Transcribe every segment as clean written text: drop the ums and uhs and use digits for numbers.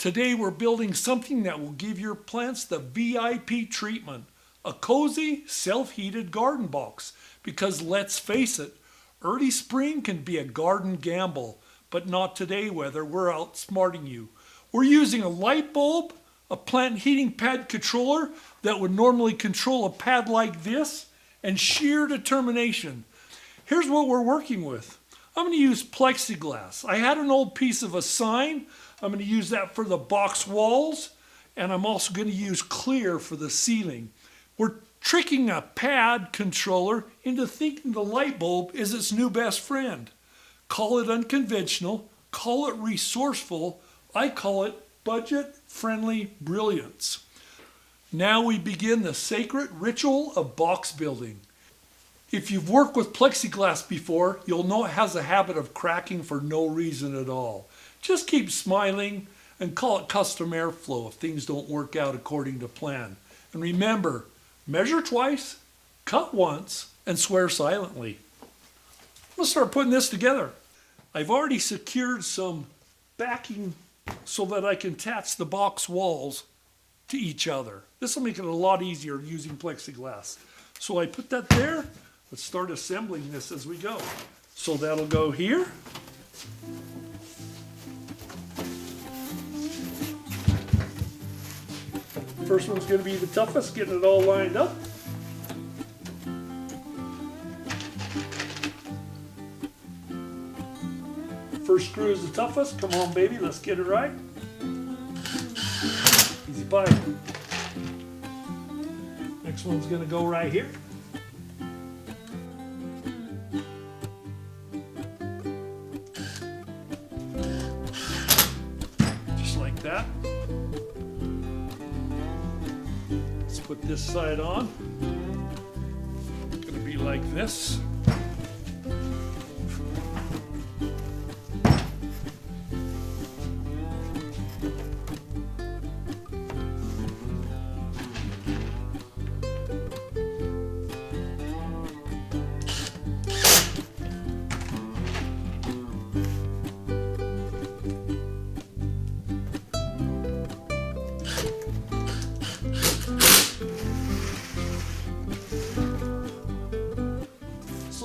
Today we're building something that will give your plants the VIP treatment, a cozy, self-heated garden box. Because let's face it, early spring can be a garden gamble, but not today weather, we're outsmarting you. We're using a light bulb, a plant heating pad controller that would normally control a pad like this, and sheer determination. Here's what we're working with. I'm going to use plexiglass. I had an old piece of a sign. I'm going to use that for the box walls, and I'm also going to use clear for the ceiling. We're tricking a pad controller into thinking the light bulb is its new best friend. Call it unconventional, call it resourceful, I call it budget-friendly brilliance. Now we begin the sacred ritual of box building. If you've worked with plexiglass before, you'll know it has a habit of cracking for no reason at all. Just keep smiling and call it custom airflow if things don't work out according to plan. And remember, measure twice, cut once, and swear silently. Let's start putting this together. I've already secured some backing so that I can attach the box walls to each other. This will make it a lot easier using plexiglass. So I put that there. Let's start assembling this as we go. So that'll go here. First one's going to be the toughest, getting it all lined up. First screw is the toughest. Come on, baby, let's get it right. Easy pie. Next one's going to go right here. Just like that. Let's put this side on. It's going to be like this.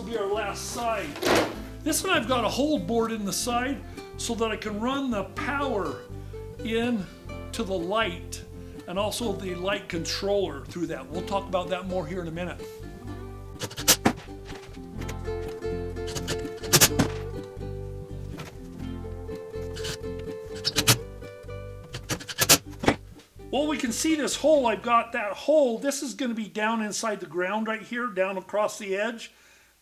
Be our last side. This one I've got a hold board in the side so that I can run the power in to the light and also the light controller through that. We'll talk about that more here in a minute. Well, we can see this hole. I've got that hole. This is going to be down inside the ground right here, down across the edge.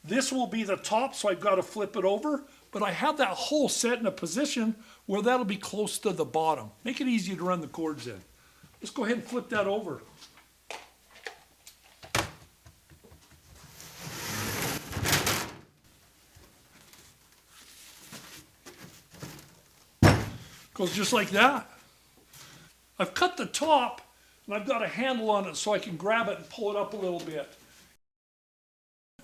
This will be the top, so I've got to flip it over, but I have that hole set in a position where that'll be close to the bottom. Make it easy to run the cords in. Let's go ahead and flip that over. Goes just like that. I've cut the top, and I've got a handle on it so I can grab it and pull it up a little bit.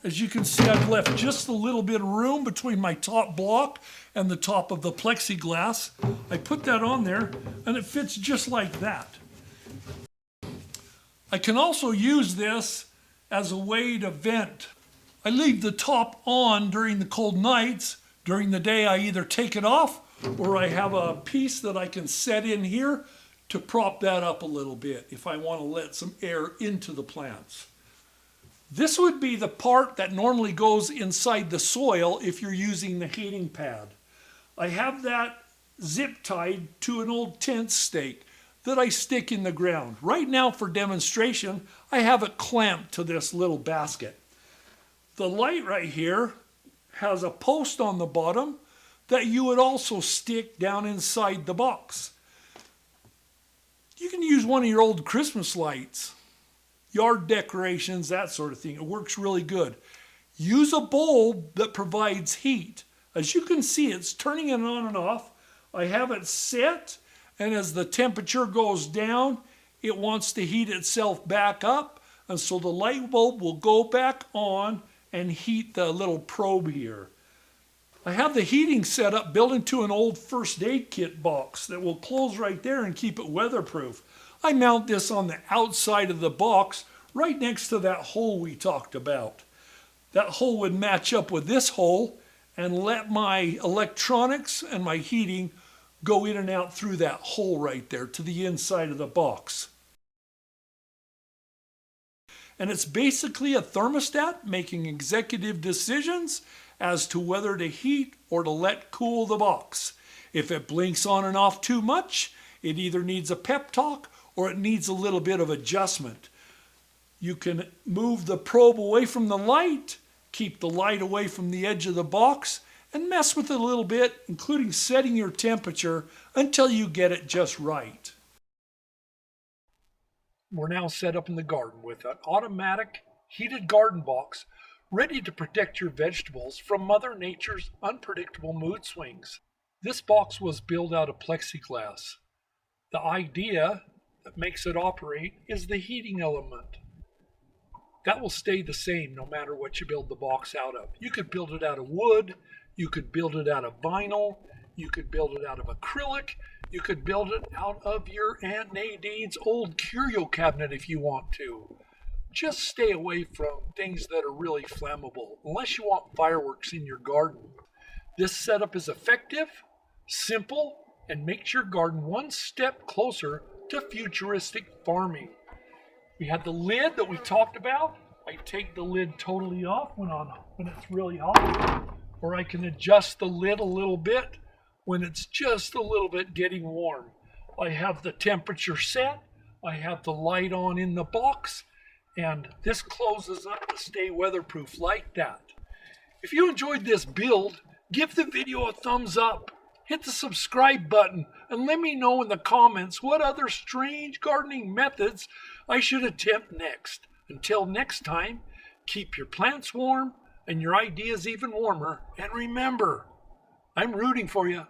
As you can see, I've left just a little bit of room between my top block and the top of the plexiglass. I put that on there, and it fits just like that. I can also use this as a way to vent. I leave the top on during the cold nights. During the day, I either take it off, or I have a piece that I can set in here to prop that up a little bit if I want to let some air into the plants. This would be the part that normally goes inside the soil if you're using the heating pad. I have that zip tied to an old tent stake that I stick in the ground. Right now for demonstration, I have it clamped to this little basket. The light right here has a post on the bottom that you would also stick down inside the box. You can use one of your old Christmas lights. Yard decorations, that sort of thing. It works really good. Use a bulb that provides heat. As you can see, it's turning it on and off. I have it set, and as the temperature goes down, it wants to heat itself back up, and so the light bulb will go back on and heat the little probe here. I have the heating setup built into an old first aid kit box that will close right there and keep it weatherproof. I mount this on the outside of the box right next to that hole we talked about. That hole would match up with this hole and let my electronics and my heating go in and out through that hole right there to the inside of the box. And it's basically a thermostat making executive decisions as to whether to heat or to let cool the box. If it blinks on and off too much, it either needs a pep talk or it needs a little bit of adjustment. You can move the probe away from the light, keep the light away from the edge of the box, and mess with it a little bit, including setting your temperature until you get it just right. We're now set up in the garden with an automatic heated garden box ready to protect your vegetables from Mother Nature's unpredictable mood swings. This box was built out of plexiglass. The idea that makes it operate is the heating element. That will stay the same no matter what you build the box out of. You could build it out of wood, you could build it out of vinyl, you could build it out of acrylic, you could build it out of your Aunt Nadine's old curio cabinet if you want to. Just stay away from things that are really flammable, unless you want fireworks in your garden. This setup is effective, simple, and makes your garden one step closer to futuristic farming. We had the lid that we talked about. I take the lid totally off when it's really hot, or I can adjust the lid a little bit when it's just a little bit getting warm. I have the temperature set, I have the light on in the box, and this closes up to stay weatherproof like that. If you enjoyed this build, give the video a thumbs up. Hit the subscribe button and let me know in the comments what other strange gardening methods I should attempt next. Until next time, keep your plants warm and your ideas even warmer. And remember, I'm rooting for you.